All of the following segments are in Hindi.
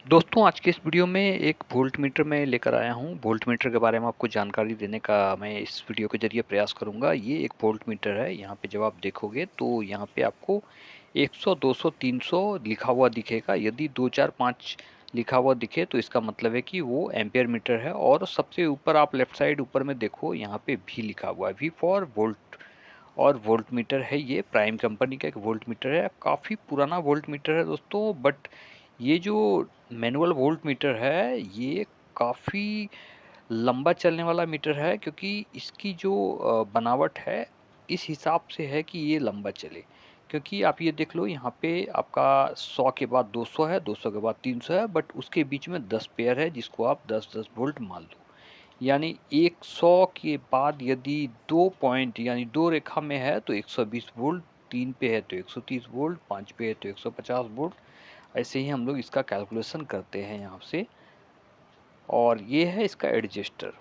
दोस्तों आज के इस वीडियो में एक वोल्ट मीटर मैं लेकर आया हूँ। वोल्ट मीटर के बारे में आपको जानकारी देने का मैं इस वीडियो के ज़रिए प्रयास करूँगा। ये एक वोल्ट मीटर है। यहाँ पे जब आप देखोगे तो यहाँ पे आपको 100, 200, 300 लिखा हुआ दिखेगा। यदि 2, 4, 5 लिखा हुआ दिखे तो इसका मतलब है कि वो एम्पियर मीटर है। और सबसे ऊपर आप लेफ्ट साइड ऊपर में देखो, यहाँ पे वी लिखा हुआ है, वी फॉर वोल्ट। और वोल्ट मीटर है, ये प्राइम कंपनी का एक वोल्ट मीटर है। काफ़ी पुराना वोल्ट मीटर है दोस्तों, बट ये जो मैनुअल वोल्ट मीटर है ये काफ़ी लंबा चलने वाला मीटर है, क्योंकि इसकी जो बनावट है इस हिसाब से है कि ये लंबा चले। क्योंकि आप ये देख लो, यहाँ पे आपका 100 के बाद 200 है, 200 के बाद 300 है, बट उसके बीच में 10 पेयर है जिसको आप 10-10 वोल्ट मान लो। यानी 100 के बाद यदि 2 पॉइंट यानी 2 रेखा में है तो 120 वोल्ट, 3 पे है तो 130 वोल्ट, 5 पे है तो 150 वोल्ट। ऐसे ही हम लोग इसका कैलकुलेशन करते हैं यहाँ से। और ये है इसका एडजस्टर।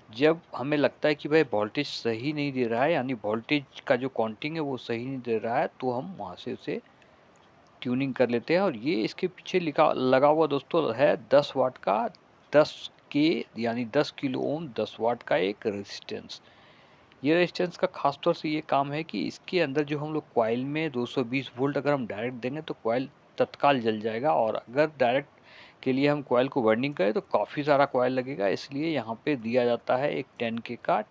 जब हमें लगता है कि भाई वोल्टेज सही नहीं दे रहा है, यानी वोल्टेज का जो काउंटिंग है वो सही नहीं दे रहा है, तो हम वहाँ से उसे ट्यूनिंग कर लेते हैं। और ये इसके पीछे लिखा लगा हुआ दोस्तों है 10 वाट का, 10 के यानी 10 किलो ओम 10 वाट का एक रेजिस्टेंस। ये रेजिस्टेंस का खास तौर से ये काम है कि इसके अंदर जो हम लोग कॉइल में 220 वोल्ट अगर हम डायरेक्ट देंगे तो कॉइल तत्काल जल जाएगा। और अगर डायरेक्ट के लिए हम कॉइल को वाइंडिंग करें तो काफ़ी सारा कॉइल लगेगा। इसलिए यहाँ पे दिया जाता है एक 10 के का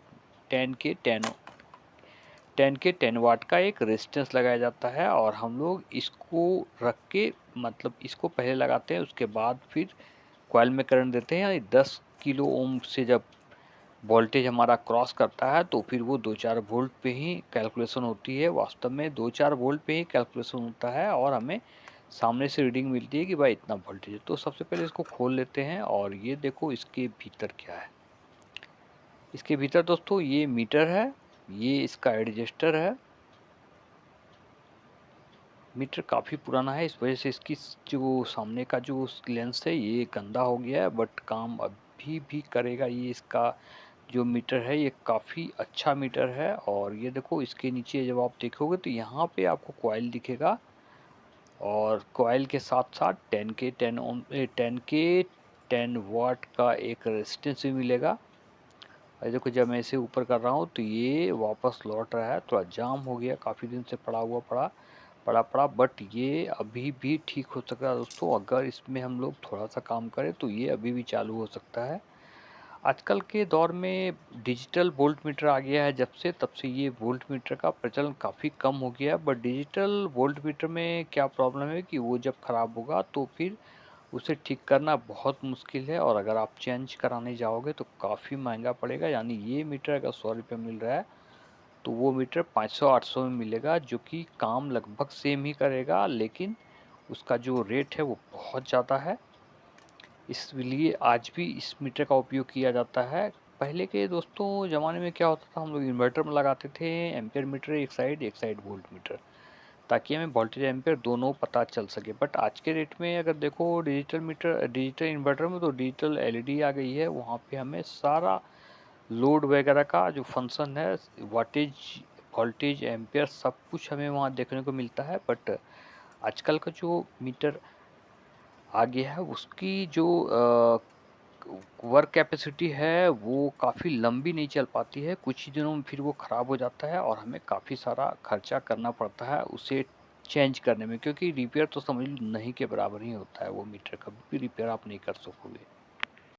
10 वाट का एक रेजिस्टेंस लगाया जाता है। और हम लोग इसको रख के, मतलब इसको पहले लगाते हैं, उसके बाद फिर कॉइल में करंट देते हैं। यानी 10 किलो ओम से जब वोल्टेज हमारा क्रॉस करता है तो फिर वो 2-4 वोल्ट पे ही कैलकुलेशन होती है। वास्तव में 2-4 वोल्ट पे ही कैलकुलेशन होता है और हमें सामने से रीडिंग मिलती है कि भाई इतना वोल्टेज है। तो सबसे पहले इसको खोल लेते हैं और ये देखो इसके भीतर क्या है। इसके भीतर दोस्तों ये मीटर है, ये इसका एडजस्टर है। मीटर काफ़ी पुराना है, इस वजह से इसकी जो सामने का जो लेंस है ये गंदा हो गया है, बट काम अभी भी करेगा। ये इसका जो मीटर है ये काफ़ी अच्छा मीटर है। और ये देखो इसके नीचे जब आप देखोगे तो यहाँ पे आपको कॉइल दिखेगा, और कॉइल के साथ साथ 10 वाट का एक रेजिस्टेंस भी मिलेगा। और देखो जब मैं इसे ऊपर कर रहा हूँ तो ये वापस लौट रहा है। थोड़ा जाम हो गया, काफ़ी दिन से पड़ा, बट ये अभी भी ठीक हो सकता है दोस्तों। अगर इसमें हम लोग थोड़ा सा काम करें तो ये अभी भी चालू हो सकता है। आजकल के दौर में डिजिटल वोल्ट मीटर आ गया है जब से, तब से ये वोल्ट मीटर का प्रचलन काफ़ी कम हो गया है। बट डिजिटल वोल्ट मीटर में क्या प्रॉब्लम है कि वो जब ख़राब होगा तो फिर उसे ठीक करना बहुत मुश्किल है। और अगर आप चेंज कराने जाओगे तो काफ़ी महंगा पड़ेगा। यानी ये मीटर अगर 100 रुपये मिल रहा है तो वो मीटर 500-800 में मिलेगा, जो कि काम लगभग सेम ही करेगा, लेकिन उसका जो रेट है वो बहुत ज़्यादा है। इसलिए आज भी इस मीटर का उपयोग किया जाता है। पहले के दोस्तों ज़माने में क्या होता था, हम लोग इन्वर्टर में लगाते थे एम्पियर मीटर एक साइड वोल्ट मीटर, ताकि हमें वोल्टेज एम्पियर दोनों पता चल सके। बट आज के डेट में अगर देखो डिजिटल इन्वर्टर में तो डिजिटल एलईडी आ गई है। वहाँ पे हमें सारा लोड वगैरह का जो फंक्शन है, वाटेज, वोल्टेज, एम्पियर, सब कुछ हमें वहाँ देखने को मिलता है। बट आजकल का जो मीटर आ गया है उसकी जो वर्क कैपेसिटी है वो काफ़ी लंबी नहीं चल पाती है। कुछ ही दिनों में फिर वो ख़राब हो जाता है और हमें काफ़ी सारा खर्चा करना पड़ता है उसे चेंज करने में, क्योंकि रिपेयर तो समझ लो नहीं के बराबर ही होता है। वो मीटर कभी भी रिपेयर आप नहीं कर सकोगे।